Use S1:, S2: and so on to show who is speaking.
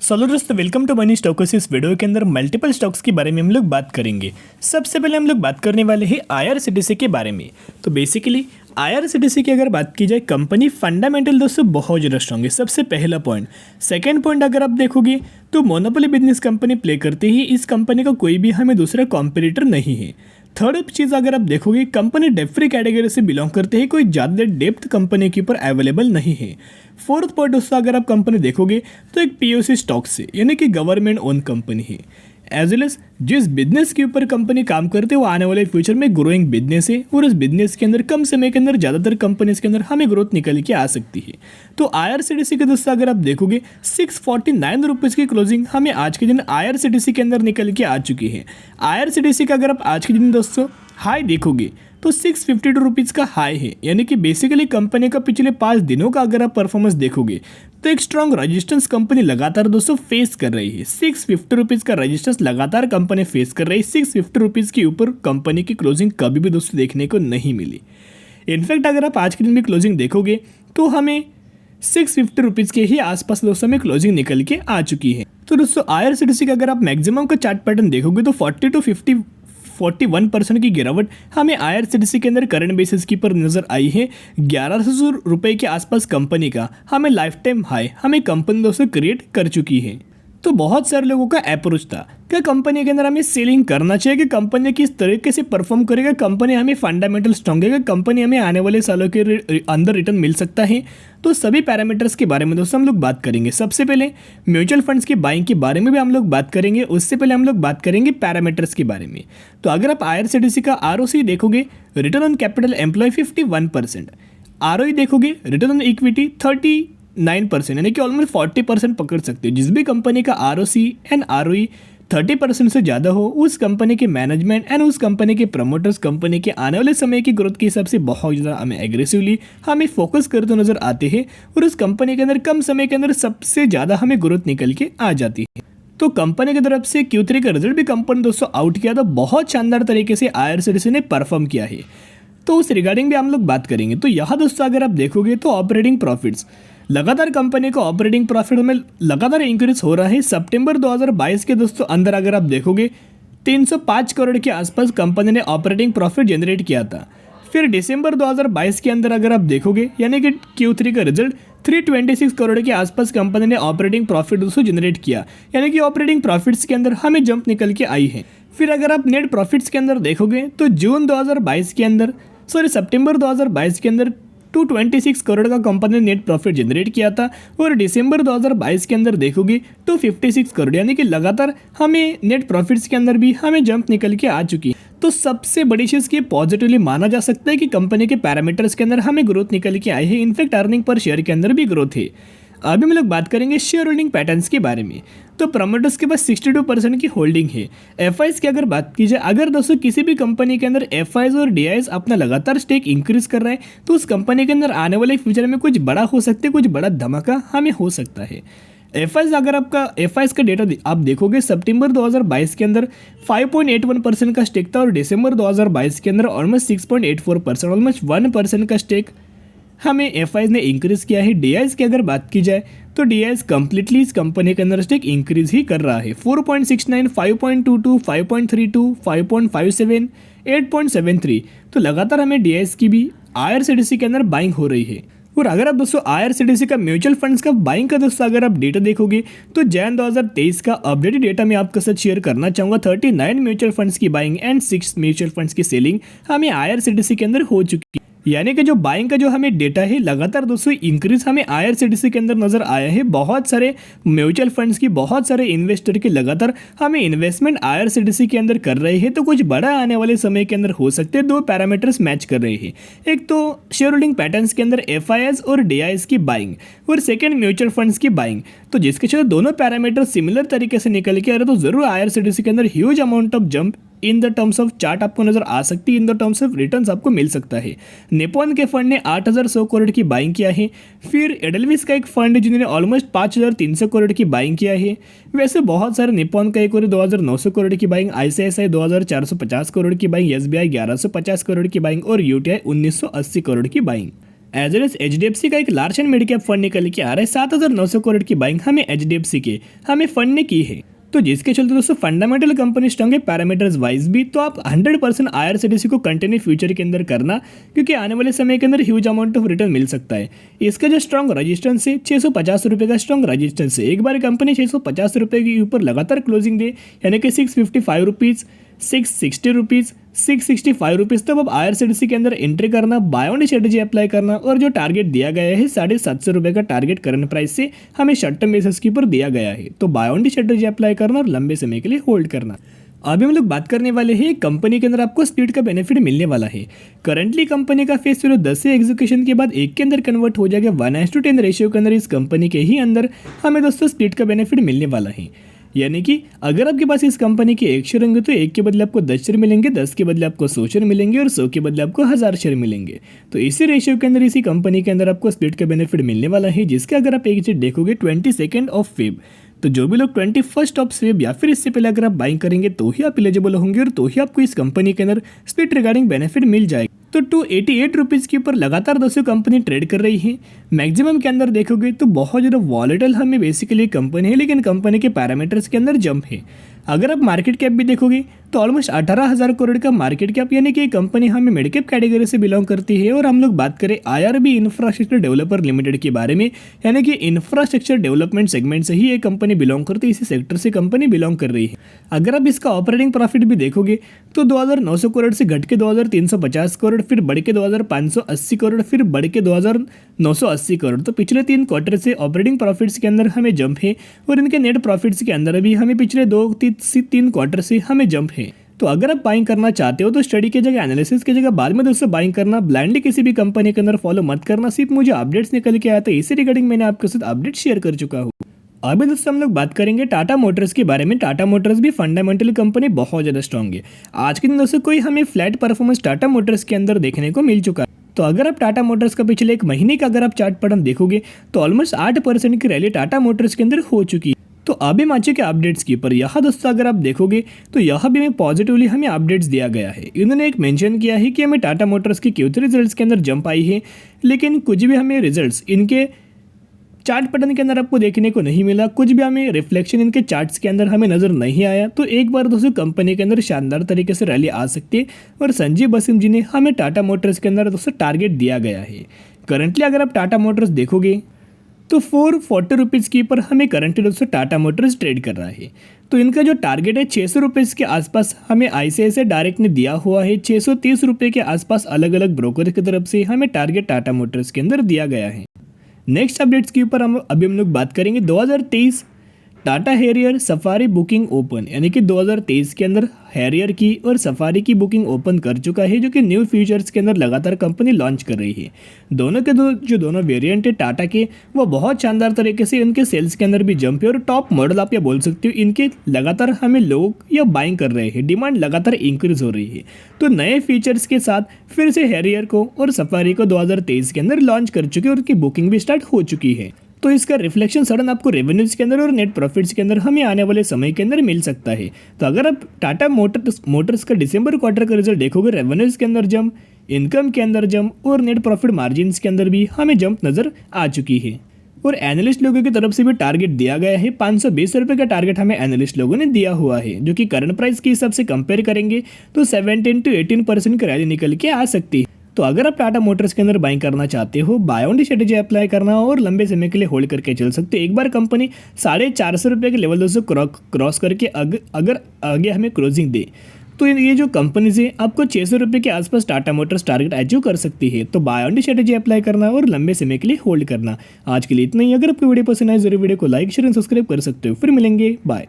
S1: Solo दोस्तों, welcome to money stocks. इस video के अंदर मल्टीपल स्टॉक्स के बारे में हम लोग बात करेंगे। सबसे पहले हम लोग बात करने वाले हैं आईआरसीटीसी के बारे में। तो बेसिकली आईआरसीटीसी की अगर बात की जाए, कंपनी फंडामेंटल दोस्तों बहुत ज़्यादा स्ट्रॉन्ग है, सबसे पहला पॉइंट। सेकंड पॉइंट अगर आप देखोगे तो मोनोपोली बिजनेस कंपनी प्ले करती ही, इस कंपनी का कोई भी हमें दूसरा कॉम्पिटिटर नहीं है। थर्ड चीज़ अगर आप देखोगे, कंपनी डेप्थ फ्री कैटेगरी से बिलोंग करते हैं, कोई ज़्यादा डेप्थ कंपनी के ऊपर अवेलेबल नहीं है। फोर्थ पॉइंट दोस्तों अगर आप कंपनी देखोगे तो एक पीओसी स्टॉक से, यानी कि गवर्नमेंट ओन कंपनी है। एज वेल एज जिस बिजनेस के ऊपर कंपनी काम करते हैं वो आने वाले फ्यूचर में ग्रोइंग बिजनेस है, और उस बिजनेस के अंदर कम समय के अंदर ज़्यादातर कंपनीज के अंदर हमें ग्रोथ निकल के आ सकती है। तो आईआरसीटीसी के दोस्तों अगर आप देखोगे 649 रुपीज़ की क्लोजिंग हमें आज के दिन आईआरसीटीसी के अंदर निकल के आ चुकी है। आईआरसीटीसी का अगर आप आज के दिन दोस्तों हाई देखोगे तो 652 रुपीज़ का हाई है, यानी कि बेसिकली कंपनी का पिछले 5 दिनों का अगर आप परफॉर्मेंस देखोगे तो एक स्ट्रॉन्ग रेजिस्टेंस कंपनी लगातार दोस्तों फेस कर रही है। 650 रुपीज़ का रेजिस्टेंस लगातार कंपनी फेस कर रही है। 650 रुपीज़ के ऊपर कंपनी की क्लोजिंग कभी भी दोस्तों देखने को नहीं मिली। इनफैक्ट अगर आप आज के दिन भी क्लोजिंग देखोगे तो हमें 650 रुपीज़ के ही आसपास दोस्तों में क्लोजिंग निकल के आ चुकी है। तो दोस्तों आईआरसीटीसी का अगर आप मैक्सिमम का चार्ट पैटर्न देखोगे तो 40 to 41% की गिरावट हमें आईआरसीटीसी के अंदर करंट बेसिस की पर नजर आई है। 1100 रुपये के आसपास कंपनी का हमें लाइफ टाइम हाई हमें कंपनी दोस्तों क्रिएट कर चुकी है। तो बहुत सारे लोगों का अप्रोच था कि कंपनी के अंदर हमें सेलिंग करना चाहिए, कि कंपनी किस तरीके से परफॉर्म करेगा, कंपनी हमें फंडामेंटल स्ट्रॉन्ग है, कंपनी हमें आने वाले सालों के अंदर रिटर्न मिल सकता है। तो सभी पैरामीटर्स के बारे में दोस्तों हम लोग बात करेंगे। सबसे पहले म्यूचुअल फंड्स की बाइंग के बारे में भी हम लोग बात करेंगे, उससे पहले हम लोग बात करेंगे पैरामीटर्स के बारे में। तो अगर आप आईआरसीटीसी का आरओसी देखोगे, return on capital employ 51%, ROE देखोगे, रिटर्न ऑन इक्विटी 39%, यानी कि ऑलमोस्ट 40% पकड़ सकते हो। जिस भी कंपनी का आरओसी एंड आरओई 30% से ज़्यादा हो, उस कंपनी के मैनेजमेंट एंड उस कंपनी के प्रमोटर्स कंपनी के आने वाले समय की ग्रोथ के हिसाब से बहुत ज़्यादा हमें एग्रेसिवली हमें फोकस करते नजर आते हैं, और उस कंपनी के अंदर कम समय के अंदर सबसे ज़्यादा हमें ग्रोथ निकल के आ जाती है। तो कंपनी की तरफ से Q3 का रिजल्ट भी कंपनी दोस्तों आउट किया, तो बहुत शानदार तरीके से आईआरसीटीसी ने परफॉर्म किया है। तो उस रिगार्डिंग भी हम लोग बात करेंगे। तो यहाँ दोस्तों अगर आप देखोगे तो ऑपरेटिंग प्रॉफिट्स लगातार कंपनी का ऑपरेटिंग प्रॉफिट में लगातार इंक्रीज हो रहा है। सितंबर 2022 के दोस्तों अंदर अगर आप देखोगे 305 करोड़ के आसपास कंपनी ने ऑपरेटिंग प्रॉफिट जनरेट किया था। फिर दिसंबर 2022 के अंदर अगर आप देखोगे, यानी कि Q3 का रिजल्ट 326 करोड़ के आसपास कंपनी ने ऑपरेटिंग प्रॉफिट दोस्तों जनरेट किया, यानी कि ऑपरेटिंग प्रॉफिट्स के अंदर हमें जंप निकल के आई है। फिर अगर आप नेट प्रॉफिट्स के अंदर देखोगे तो जून 2022 के अंदर सितंबर 2022 के अंदर 226 करोड़ का कंपनी ने नेट प्रॉफिट जनरेट किया था, और दिसंबर 2022 के अंदर देखोगे 256 करोड़, यानी कि लगातार हमें नेट प्रॉफिट्स के अंदर भी हमें जंप निकल के आ चुकी है। तो सबसे बड़ी चीज़ की पॉजिटिवली माना जा सकता है कि कंपनी के पैरामीटर्स के अंदर हमें ग्रोथ निकल के आई है। इनफैक्ट अर्निंग पर शेयर के अंदर भी ग्रोथ है। अभी हम लोग बात करेंगे शेयर होल्डिंग पैटर्न्स के बारे में। तो प्रमोटर्स के पास 62% की होल्डिंग है। एफआईज की अगर बात की जाए, अगर दोस्तों किसी भी कंपनी के अंदर एफआईज और डीआईज अपना लगातार स्टेक इंक्रीज कर रहा है, तो उस कंपनी के अंदर आने वाले फ्यूचर में कुछ बड़ा हो सकता है, कुछ बड़ा धमाका हमें हो सकता है। एफआईज अगर आपका एफआईज का डेटा आप देखोगे, सितंबर 2022 के अंदर 5.81% का स्टेक था, और दिसंबर 2022 के अंदर ऑलमोस्ट 6.84%, ऑलमोस्ट 1% का स्टेक हमें एफआईज ने इंक्रीज किया है। डीआईज की अगर बात की जाए तो डीआईज कंप्लीटली इस कंपनी के अंदर स्टेक इंक्रीज ही कर रहा है। 4.69, 5.22, 5.32, 5.57, 8.73, तो लगातार हमें डीआईज की भी आईआरसीटीसी के अंदर बाइंग हो रही है। और अगर आप दोस्तों आईआरसीटीसी का म्यूचुअल फंड्स का बाइंग का दोस्तों अगर आप डेटा देखोगे तो जैन 2023 का अपडेटेड डेटा मैं आपके साथ शेयर करना चाहूँगा। 39 म्यूचुअल फंड्स की बाइंग एंड 6 म्यूचुअल फंड्स की सेलिंग हमें आईआरसीटीसी के अंदर हो चुकी है, यानी कि जो बाइंग का जो हमें डेटा है लगातार दोस्तों इंक्रीज हमें आईआरसीटीसी के अंदर नजर आया है। बहुत सारे म्यूचुअल फंड्स की, बहुत सारे इन्वेस्टर के लगातार हमें इन्वेस्टमेंट आईआरसीटीसी के अंदर कर रहे हैं, तो कुछ बड़ा आने वाले समय के अंदर हो सकते हैं। दो पैरामीटर्स मैच कर रहे हैं, एक तो शेयर होल्डिंग पैटर्न्स के अंदर एफआईएस और डीआईएस की बाइंग, और सेकेंड म्यूचुअल फंड्स की बाइंग। तो जिसके चलते दोनों पैरामीटर सिमिलर तरीके से निकल के आ रहे, तो जरूर आईआरसीटीसी के अंदर huge amount of jump in the terms of chart आपको नजर आ सकती है, in the terms of returns आपको मिल सकता है। निपॉन के फंड ने 8100 करोड़ की बाइंग किया है। फिर एडलविस का एक फंड है जिन्होंने ऑलमोस्ट 5300 करोड़ की बाइंग किया है। वैसे बहुत सारे, निपॉन का एक और 2900 करोड़ की बाइंग, आईसीआईसीआई 2450 करोड़ की बाइंग, एसबीआई 1150 करोड़ की बाइंग, और यूटीआई 1980 करोड़ की buying. As well as HDFC का एक large and mid cap fund निकल के आ रहा है, 7,900 करोड़ की बाइंग हमें HDFC के हमें फंड ने की है। तो जिसके चलते दोस्तों फंडामेंटल कंपनी स्ट्रॉन्ग है पैरामीटर्स वाइज भी, तो आप 100% IRCTC को कंटिन्यू फ्यूचर के अंदर करना, क्योंकि आने वाले समय के अंदर ह्यूज अमाउंट ऑफ रिटर्न मिल सकता है। इसका जो स्ट्रॉन्ग रजिस्टेंस है 650 रुपये का स्ट्रॉन्ग रजिस्टेंस है। एक बार कंपनी 650 रुपये के ऊपर लगातार क्लोजिंग दे, यानी कि 655 रुपीज़, 660 रुपीज़, 665 रुपीज़, तब अब IRCTC के अंदर एंट्री करना, बाय ऑन स्ट्रेटेजी अप्लाई करना, और जो टारगेट दिया गया है 750 रुपये का टारगेट करंट प्राइस से हमें शॉर्ट टर्म बेसिस के ऊपर दिया गया है। तो बाय ऑन स्ट्रेटेजी अप्लाई करना और लंबे समय के लिए होल्ड करना। अभी हम लोग बात करने वाले हैं कंपनी के अंदर आपको स्प्लिट का बेनिफिट मिलने वाला है। करंटली कंपनी का फेस वैल्यू 10 से एग्जीक्यूशन के बाद 1 के अंदर कन्वर्ट हो जाएगा 1:10 रेशियो के अंदर। इस कंपनी के ही अंदर हमें दोस्तों स्प्लिट का बेनिफिट मिलने वाला है, यानी कि अगर आपके पास इस कंपनी के 1 शेयर होंगे तो 1 के बदले आपको 10 शेयर मिलेंगे, 10 के बदले आपको 100 शेयर मिलेंगे, और 100 के बदले आपको 1000 शेयर मिलेंगे। तो इसी रेशियो के अंदर इसी कंपनी के अंदर आपको स्प्लिट का बेनिफिट मिलने वाला है, जिसका अगर आप एक चीज देखोगे 22 ऑफ फेब, तो जो भी लोग 21 ऑफ फेब या फिर इससे पहले अगर आप बाइंग करेंगे तो ही आप एलिजिबल होंगे, और तो ही आपको इस कंपनी के अंदर स्प्लिट रिगार्डिंग बेनिफिट मिल जाएगा। तो 288 रुपीज़ के ऊपर लगातार दोस्तों कंपनी ट्रेड कर रही है। मैक्सिमम के अंदर देखोगे तो बहुत ज़्यादा वॉलेटाइल हमें बेसिकली कंपनी है, लेकिन कंपनी के पैरामीटर्स के अंदर जंप है। अगर आप मार्केट कैप भी देखोगे तो ऑलमोस्ट 18,000 करोड़ का मार्केट कैप, यानी कि कंपनी हमें मिड कैप कैटेगरी से बिलोंग करती है। और हम लोग बात करें IRB इंफ्रास्ट्रक्चर डेवलपर लिमिटेड के बारे में, यानी कि इंफ्रास्ट्रक्चर डेवलपमेंट सेगमेंट से ही ये कंपनी बिलोंग करती है, इसी सेक्टर से कंपनी बिलोंग कर रही है। अगर आप इसका ऑपरेटिंग प्रॉफिट भी देखोगे तो 2,900 करोड़ से घट के 2,350 करोड़, फिर बढ़ के 2,580 करोड़, फिर बढ़ के 2,980 करोड़। तो पिछले 3 क्वार्टर से ऑपरेटिंग प्रॉफिट्स के अंदर हमें जंप है, और इनके नेट प्रॉफिट्स के अंदर भी हमें पिछले 2-3 क्वार्टर से हमें जंप है। तो अगर आप बाइंग करना चाहते हो तो स्टडी की जगह, एनालिसिस की जगह बाद में दोस्तों बाइंग करना, ब्लाइंडली किसी भी कंपनी के अंदर फॉलो मत करना। सिर्फ मुझे अपडेट्स निकल के आया था, इसी रिगार्डिंग मैंने आपके साथ अपडेट शेयर कर चुका हूँ। अभी दोस्तों हम लोग बात करेंगे टाटा मोटर्स के बारे में। टाटा मोटर्स भी फंडामेंटली कंपनी बहुत ज़्यादा स्ट्रॉन्ग है। आज के दिन दोस्तों कोई हमें फ्लैट परफॉर्मेंस टाटा मोटर्स के अंदर देखने को मिल चुका है। तो अगर आप टाटा मोटर्स का पिछले 1 महीने का अगर आप चार्ट पैटर्न देखोगे तो ऑलमोस्ट 8% की रैली टाटा मोटर्स के अंदर हो चुकी है। तो अभी माचे के अपडेट्स के ऊपर यहाँ दोस्तों अगर आप देखोगे तो यहाँ भी हमें पॉजिटिवली हमें अपडेट्स दिया गया है। इन्होंने एक मेंशन किया है कि हमें टाटा मोटर्स की Q3 रिजल्ट्स के अंदर जंप आई है, लेकिन कुछ भी हमें रिजल्ट्स इनके चार्ट पैटर्न के अंदर आपको देखने को नहीं मिला, कुछ भी हमें रिफ्लेक्शन इनके चार्ट्स के अंदर हमें नजर नहीं आया। तो एक बार दोस्तों कंपनी के अंदर शानदार तरीके से रैली आ सकती है, और संजीव बसिम जी ने हमें टाटा मोटर्स के अंदर दोस्तों टारगेट दिया गया है। करंटली अगर आप टाटा मोटर्स देखोगे तो 440 रुपीज़ के ऊपर हमें करंटली दोस्तों टाटा मोटर्स ट्रेड कर रहा है। तो इनका जो टारगेट है 600 रुपीज़ के आसपास हमें ICICI डायरेक्ट ने दिया हुआ है। 630 रुपये के आसपास अलग अलग ब्रोकर की तरफ से हमें टारगेट टाटा मोटर्स के अंदर दिया गया है। नेक्स्ट अपडेट्स के ऊपर हम लोग बात करेंगे 2023 Tata Harrier safari booking open, यानी कि 2023 के अंदर हैरियर की और सफारी की बुकिंग ओपन कर चुका है, जो कि न्यू फीचर्स के अंदर लगातार कंपनी लॉन्च कर रही है। दोनों के जो दोनों वेरिएंट है टाटा के, वो बहुत शानदार तरीके से इनके सेल्स के अंदर भी जंप है, और टॉप मॉडल आप ये बोल सकते हो इनके लगातार हमें लोग या बाइंग कर रहे हैं, डिमांड लगातार इंक्रीज हो रही है। तो नए फीचर्स के साथ फिर से हैरियर को और सफारी को 2023 के अंदर लॉन्च कर चुके हैं, और उनकी बुकिंग भी स्टार्ट हो चुकी है। तो इसका रिफ्लेक्शन सडन आपको रेवेन्यूज के अंदर और नेट प्रॉफिट्स के अंदर हमें आने वाले समय के अंदर मिल सकता है। तो अगर आप टाटा मोटर्स का दिसंबर क्वार्टर का रिजल्ट देखोगे, रेवेन्यूज के अंदर जंप, इनकम के अंदर जंप, और नेट प्रॉफिट मार्जिन्स के अंदर भी हमें जंप नजर आ चुकी है। और एनालिस्ट लोगों की तरफ से भी टारगेट दिया गया है, 520 रुपये का टारगेट हमें एनालिस्ट लोगों ने दिया हुआ है, जो कि करंट प्राइस के हिसाब से कंपेयर करेंगे तो 17 to 18% की रैली निकल के आ सकती है। तो अगर आप टाटा मोटर्स के अंदर बाइंग करना चाहते हो, बाय ऑन स्ट्रेटेजी अप्लाई करना और लंबे समय के लिए होल्ड करके चल सकते हो। एक बार कंपनी 450 रुपये के लेवल दोस्तों क्रॉस करके अगर आगे हमें क्लोजिंग दे तो ये जो कंपनीज है आपको 600 रुपये के आसपास टाटा मोटर्स टारगेट अचीव कर सकती है। तो बाय ऑन स्ट्रेटेजी अप्लाई करना और लंबे समय के लिए होल्ड करना। आज के लिए इतना ही। अगर आपको वीडियो पसंद आए जरूर वीडियो को लाइक शेयर एंड सब्सक्राइब कर सकते हो। फिर मिलेंगे, बाय।